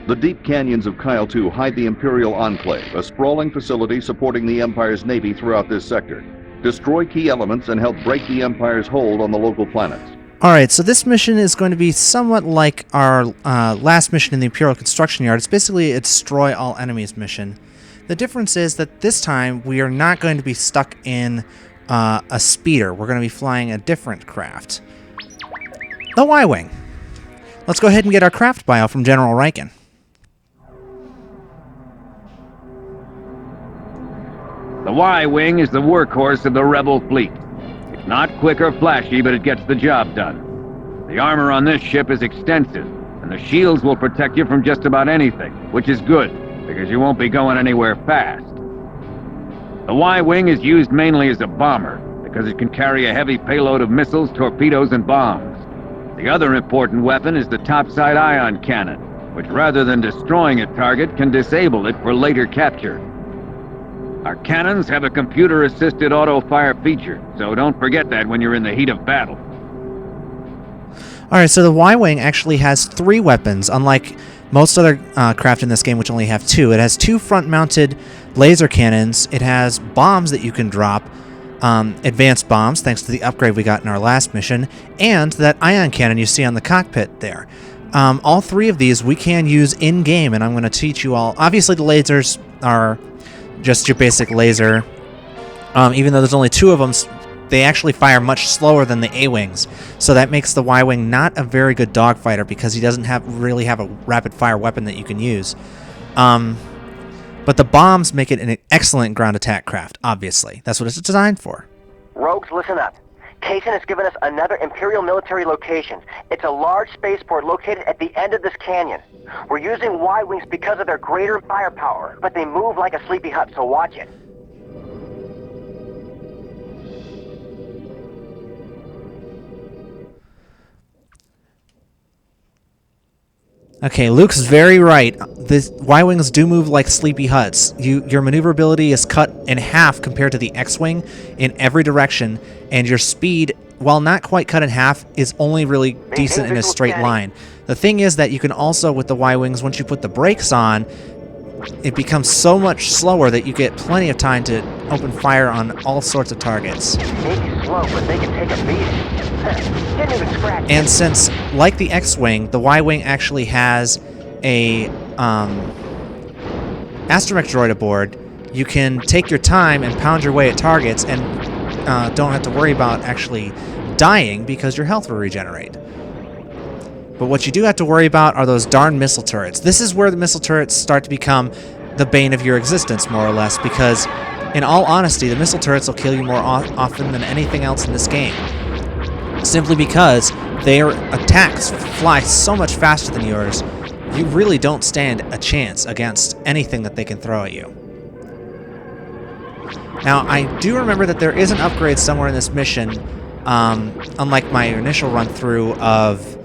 The deep canyons of Kile II hide the Imperial Enclave, a sprawling facility supporting the Empire's navy throughout this sector. Destroy key elements and help break the Empire's hold on the local planets. Alright, so this mission is going to be somewhat like our last mission in the Imperial Construction Yard. It's basically a destroy all enemies mission. The difference is that this time we are not going to be stuck in a speeder. We're going to be flying a different craft. The Y-Wing. Let's go ahead and get our craft bio from General Riken. The Y-Wing is the workhorse of the Rebel fleet. It's not quick or flashy, but it gets the job done. The armor on this ship is extensive, and the shields will protect you from just about anything, which is good, because you won't be going anywhere fast. The Y-Wing is used mainly as a bomber, because it can carry a heavy payload of missiles, torpedoes, and bombs. The other important weapon is the topside ion cannon, which rather than destroying a target, can disable it for later capture. Our cannons have a computer-assisted auto-fire feature, so don't forget that when you're in the heat of battle. Alright, so the Y-Wing actually has 3 weapons, unlike most other craft in this game, which only have 2. It has 2 front-mounted laser cannons. It has bombs that you can drop, advanced bombs, thanks to the upgrade we got in our last mission, and that ion cannon you see on the cockpit there. All 3 of these we can use in-game, and I'm going to teach you all. Obviously, the lasers are just your basic laser. Even though there's only 2 of them, they actually fire much slower than the A-Wings. So that makes the Y-Wing not a very good dogfighter because he doesn't really have a rapid-fire weapon that you can use. But the bombs make it an excellent ground attack craft, obviously. That's what it's designed for. Rogues, listen up. Kaizen has given us another Imperial military location. It's a large spaceport located at the end of this canyon. We're using Y-Wings because of their greater firepower, but they move like a sleepy hut, so watch it. Okay, Luke's very right. The Y-Wings do move like sleepy huts. Your maneuverability is cut in half compared to the X-Wing in every direction, and your speed, while not quite cut in half, is only really decent in a straight line. The thing is that you can also, with the Y-Wings, once you put the brakes on, it becomes so much slower that you get plenty of time to open fire on all sorts of targets. Maybe slow, but they can take a beating. Didn't even scratch. And since, like the X-Wing, the Y-Wing actually has a astromech droid aboard, you can take your time and pound your way at targets and don't have to worry about actually dying because your health will regenerate. But what you do have to worry about are those darn missile turrets. This is where the missile turrets start to become the bane of your existence, more or less, because, in all honesty, the missile turrets will kill you more often than anything else in this game. Simply because their attacks fly so much faster than yours, you really don't stand a chance against anything that they can throw at you. Now, I do remember that there is an upgrade somewhere in this mission, unlike my initial run-through of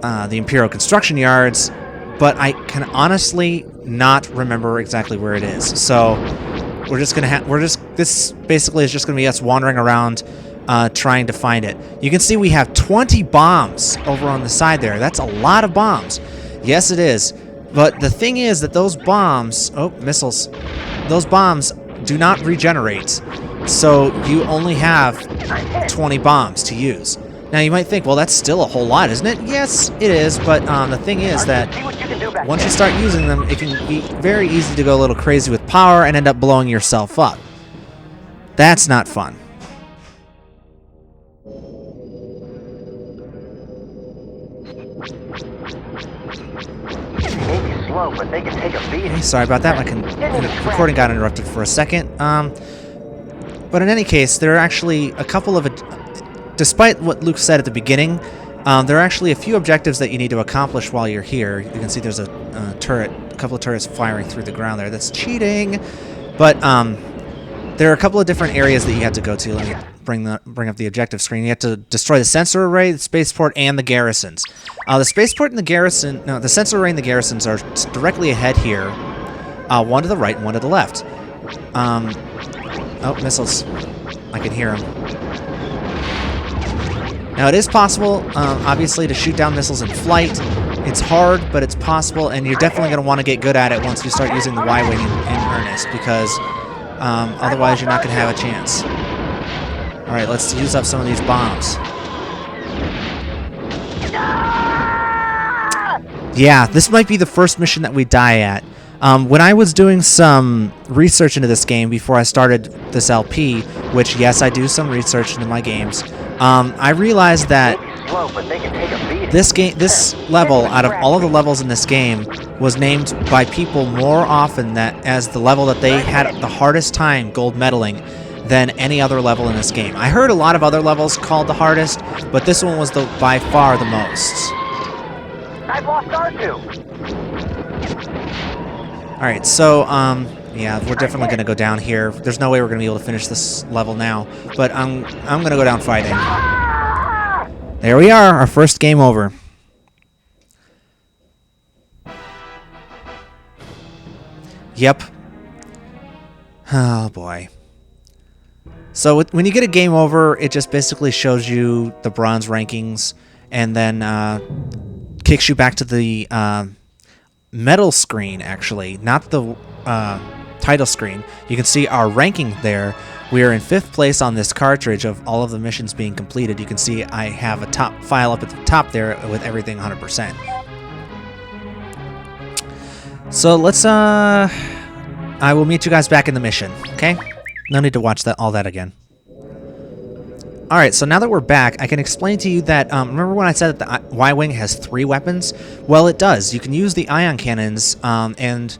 the Imperial Construction Yards, but I can honestly not remember exactly where it is. So we're just gonna this basically is just gonna be us wandering around trying to find it. You can see we have 20 bombs over on the side there. That's a lot of bombs. Yes, it is. But the thing is that those bombs, missiles, those bombs do not regenerate. So you only have 20 bombs to use. Now you might think, well, that's still a whole lot, isn't it? Yes, it is, but the thing is that once you start using them, it can be very easy to go a little crazy with power and end up blowing yourself up. That's not fun. Slow, but they can take a beating. Okay, sorry about that. The recording got interrupted for a second. But in any case, there are actually a couple of... Despite what Luke said at the beginning, there are actually a few objectives that you need to accomplish while you're here. You can see there's a couple of turrets firing through the ground there. That's cheating. But there are a couple of different areas that you have to go to. Let me bring up the objective screen. You have to destroy the sensor array, the spaceport, and the garrisons. The spaceport and the garrison... No, the sensor array and the garrisons are directly ahead here. One to the right and one to the left. Oh, missiles. I can hear them. Now, it is possible, obviously, to shoot down missiles in flight, It's hard, but it's possible, and you're definitely going to want to get good at it once you start using the Y-Wing in earnest, because otherwise you're not going to have a chance. Alright, let's use up some of these bombs. Yeah, this might be the first mission that we die at. When I was doing some research into this game before I started this LP, which, yes, I do some research into my games, I realized that this level, out of all of the levels in this game, was named by people more often as the level that they had the hardest time gold medaling than any other level in this game. I heard a lot of other levels called the hardest, but this one was by far the most. I've lost R2. Alright, so, yeah, we're definitely going to go down here. There's no way we're going to be able to finish this level now, but I'm going to go down fighting. There we are, our first game over. Yep. Oh, boy. So when you get a game over, it just basically shows you the bronze rankings, and then kicks you back to the medal screen, actually, not the title screen. You can see our ranking there. We are in 5th place on this cartridge of all of the missions being completed. You can see I have a top file up at the top there with everything 100%. So let's, I will meet you guys back in the mission, okay? No need to watch all that again. Alright, so now that we're back, I can explain to you that, remember when I said that the Y-Wing has 3 weapons? Well, it does. You can use the ion cannons and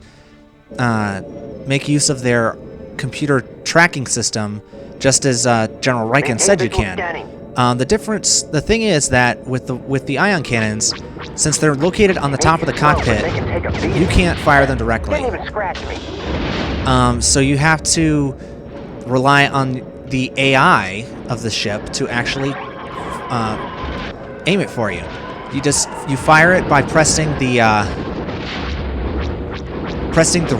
make use of their computer tracking system, just as General Riken said you can. The thing is that with the ion cannons, since they're located on the top of the cockpit, you can't fire them directly. So you have to rely on the AI of the ship to actually aim it for you. You fire it by pressing the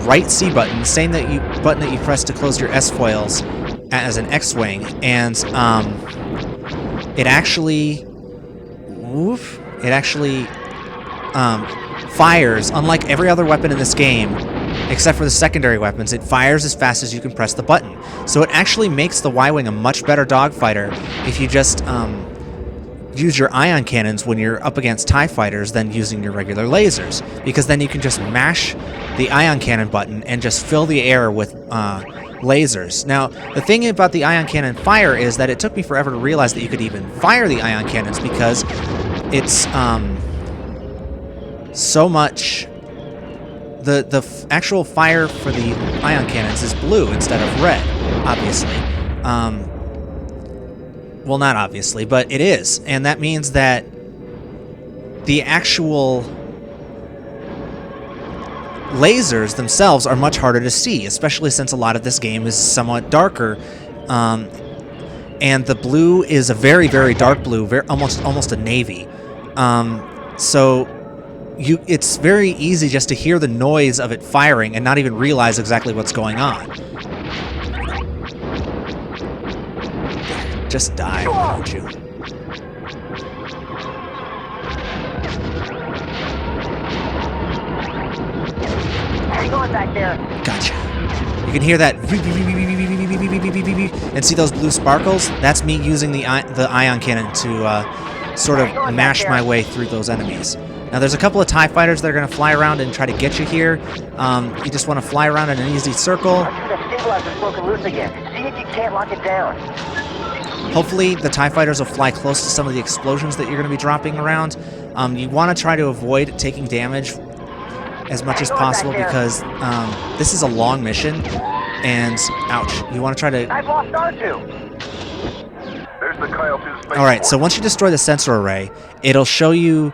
right C button, same button that you press to close your S foils as an X-wing, and it actually fires. Unlike every other weapon in this game, except for the secondary weapons, it fires as fast as you can press the button. So it actually makes the Y-Wing a much better dogfighter if you just use your ion cannons when you're up against TIE fighters than using your regular lasers, because then you can just mash the ion cannon button and just fill the air with lasers. Now, the thing about the ion cannon fire is that it took me forever to realize that you could even fire the ion cannons, because it's so much... The actual fire for the ion cannons is blue instead of red, obviously. Well, not obviously, but it is. And that means that the actual lasers themselves are much harder to see, especially since a lot of this game is somewhat darker. And the blue is a very, very dark blue, almost a navy. So it's very easy just to hear the noise of it firing and not even realize exactly what's going on. Just die, why don't you? Hang on back there. Gotcha. You can hear that and see those blue sparkles? That's me using the ion cannon to sort of mash my way through those enemies. Now, there's a couple of TIE fighters that are going to fly around and try to get you here. You just want to fly around in an easy circle. The stabilizer's broken loose again. See if you can't lock it down. Hopefully, the TIE fighters will fly close to some of the explosions that you're going to be dropping around. You want to try to avoid taking damage as much as possible, because this is a long mission, and ouch, you want to try to... I've lost R2. There's the Kile II spaceport. Alright, so once you destroy the sensor array, it'll show you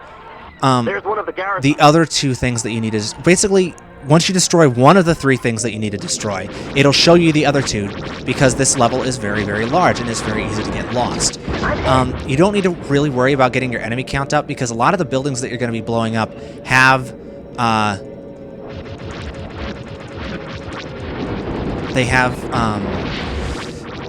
There's one of the garages. the other 2 things that you need to... Basically, once you destroy one of the 3 things that you need to destroy, it'll show you the other 2, because this level is very, very large, and it's very easy to get lost. You don't need to really worry about getting your enemy count up, because a lot of the buildings that you're going to be blowing up have... they have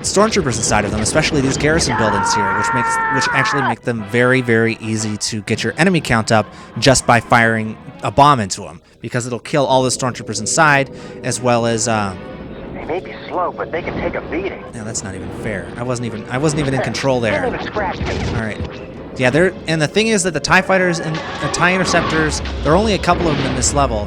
stormtroopers inside of them, especially these garrison buildings here, which actually make them very, very easy to get your enemy count up just by firing a bomb into them, because it'll kill all the stormtroopers inside, as well as. They may be slow, but they can take a beating. No, that's not even fair. I wasn't even in control there. Don't even scratch me. All right. Yeah, and the thing is that the TIE fighters and the TIE interceptors, there are only a couple of them in this level,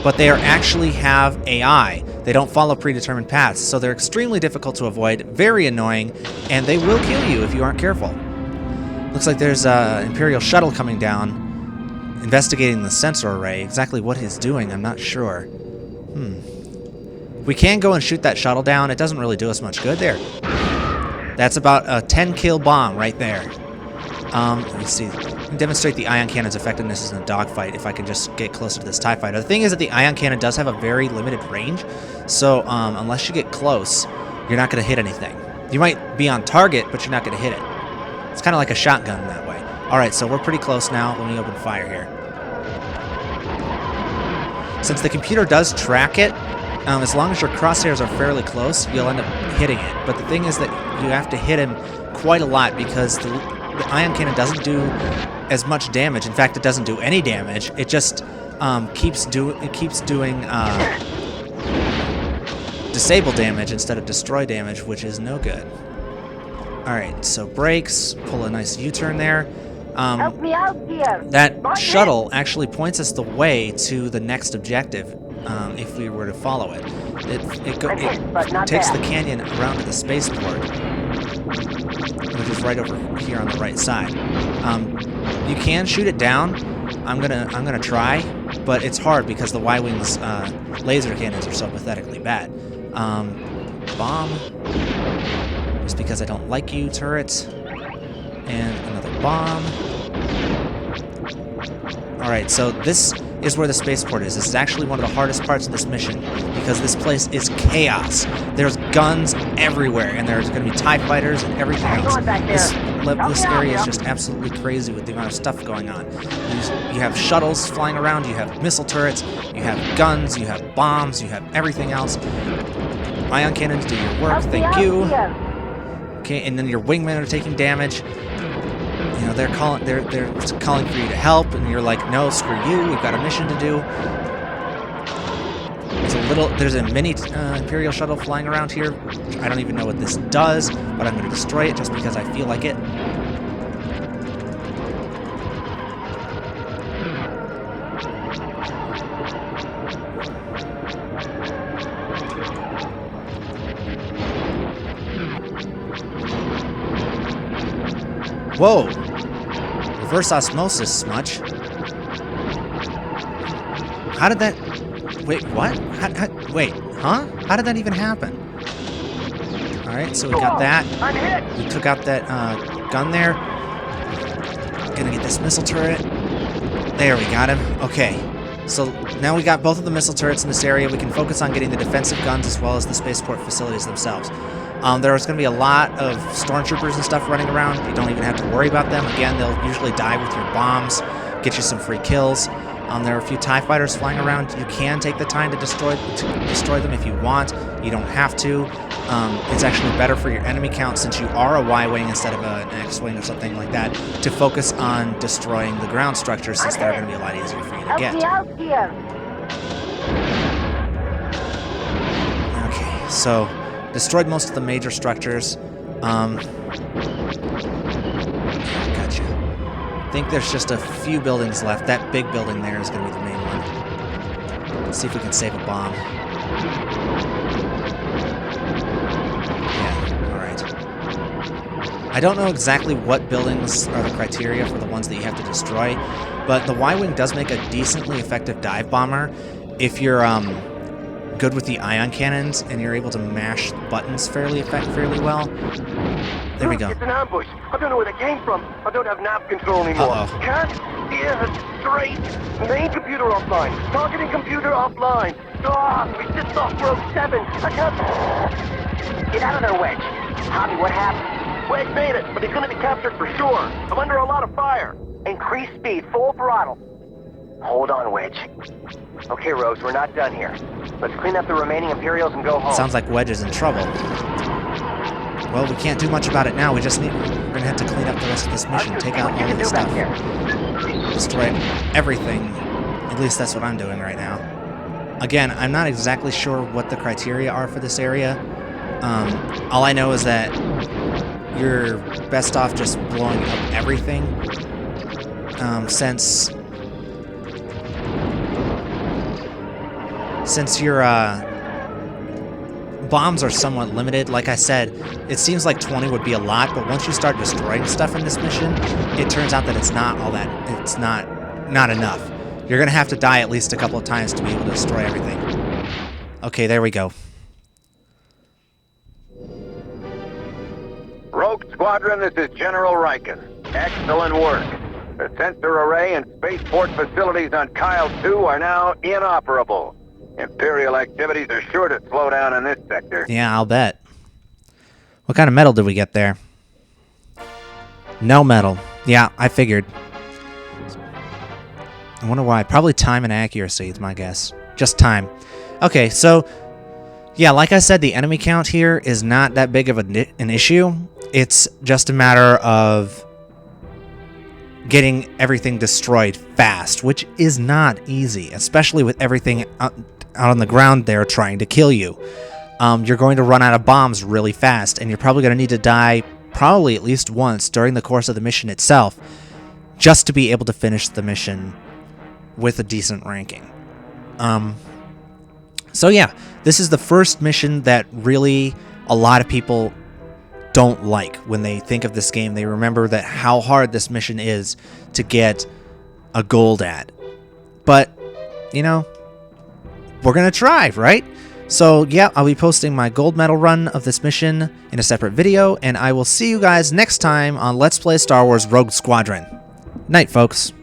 but they actually have AI. They don't follow predetermined paths, so they're extremely difficult to avoid, very annoying, and they will kill you if you aren't careful. Looks like there's an Imperial shuttle coming down, investigating the sensor array. Exactly what he's doing, I'm not sure. We can go and shoot that shuttle down. It doesn't really do us much good there. That's about a 10-kill bomb right there. Let me see. I can demonstrate the ion cannon's effectiveness in a dogfight if I can just get closer to this TIE fighter. The thing is that the ion cannon does have a very limited range, so unless you get close, you're not going to hit anything. You might be on target, but you're not going to hit it. It's kind of like a shotgun in that way. All right, so we're pretty close now. Let me open fire here. Since the computer does track it, as long as your crosshairs are fairly close, you'll end up hitting it. But the thing is that you have to hit him quite a lot because the ion cannon doesn't do as much damage. In fact, it doesn't do any damage. It just keeps doing disable damage instead of destroy damage, which is no good. All right, so brakes, pull a nice U-turn there. Help me out here. That shuttle actually points us the way to the next objective. If we were to follow it, it takes the canyon around to the spaceport, which is right over here on the right side. You can shoot it down. I'm gonna try, but it's hard because the Y-wing's laser cannons are so pathetically bad. Bomb, just because I don't like you, turret, and another bomb. All right, so this is where the spaceport is. This is actually one of the hardest parts of this mission because this place is chaos. There's guns everywhere, and there's going to be TIE fighters and everything else. This area is just absolutely crazy with the amount of stuff going on. You have shuttles flying around, you have missile turrets, you have guns, you have bombs, you have everything else. Ion cannons do your work, thank you. Okay, and then your wingmen are taking damage. You know, they're calling for you to help, and you're like, no, screw you, we've got a mission to do. There's a mini Imperial shuttle flying around here. I don't even know what this does, but I'm going to destroy it just because I feel like it. Whoa! Reverse osmosis, Smudge. How did that... Wait, what? Wait, huh? How did that even happen? Alright, so we got that. We took out that gun there. Gonna get this missile turret. There, we got him. Okay. So now we got both of the missile turrets in this area. We can focus on getting the defensive guns as well as the spaceport facilities themselves. There's going to be a lot of stormtroopers and stuff running around. You don't even have to worry about them. Again, they'll usually die with your bombs, get you some free kills. There are a few TIE fighters flying around. You can take the time to destroy them if you want. You don't have to. It's actually better for your enemy count since you are a Y-wing instead of an X-wing or something like that to focus on destroying the ground structures since they're going to be a lot easier for you to get. Okay, so destroyed most of the major structures. Gotcha. I think there's just a few buildings left. That big building there is going to be the main one. Let's see if we can save a bomb. Yeah, alright. I don't know exactly what buildings are the criteria for the ones that you have to destroy, but the Y-wing does make a decently effective dive bomber if you're good with the ion cannons and you're able to mash buttons fairly well. There we go. It's an ambush. I don't know where they came from. I don't have nav control anymore. Uh-oh. Can't steer straight. Main computer offline. Targeting computer offline. We just off road 7. I can't... Get out of there, Wedge. Tommy, what happened? Wedge made it, but he's going to be captured for sure. I'm under a lot of fire. Increase speed, full throttle. Hold on, Wedge. Okay, Rose, we're not done here. Let's clean up the remaining Imperials and go home. Sounds like Wedge is in trouble. Well, we can't do much about it now. We're gonna have to clean up the rest of this mission. Take out all of this stuff. Destroy everything. At least that's what I'm doing right now. Again, I'm not exactly sure what the criteria are for this area. All I know is that you're best off just blowing up everything. Since your bombs are somewhat limited, like I said, it seems like 20 would be a lot, but once you start destroying stuff in this mission, it turns out that it's not all that. It's not enough. You're gonna have to die at least a couple of times to be able to destroy everything. Okay, there we go. Rogue Squadron, this is General Riken. Excellent work. The sensor array and spaceport facilities on Kile II are now inoperable. Imperial activities are sure to slow down in this sector. Yeah, I'll bet. What kind of metal did we get there? No metal. Yeah, I figured. I wonder why. Probably time and accuracy is my guess. Just time. Okay, so yeah, like I said, the enemy count here is not that big of an issue. It's just a matter of getting everything destroyed fast, which is not easy, especially with everything out on the ground there trying to kill you. You're going to run out of bombs really fast, and you're probably going to need to die probably at least once during the course of the mission itself just to be able to finish the mission with a decent ranking. So yeah, this is the first mission that really a lot of people don't like when they think of this game. They remember that how hard this mission is to get a gold at. But, you know, we're going to try, right? So yeah, I'll be posting my gold medal run of this mission in a separate video, and I will see you guys next time on Let's Play Star Wars Rogue Squadron. Night, folks.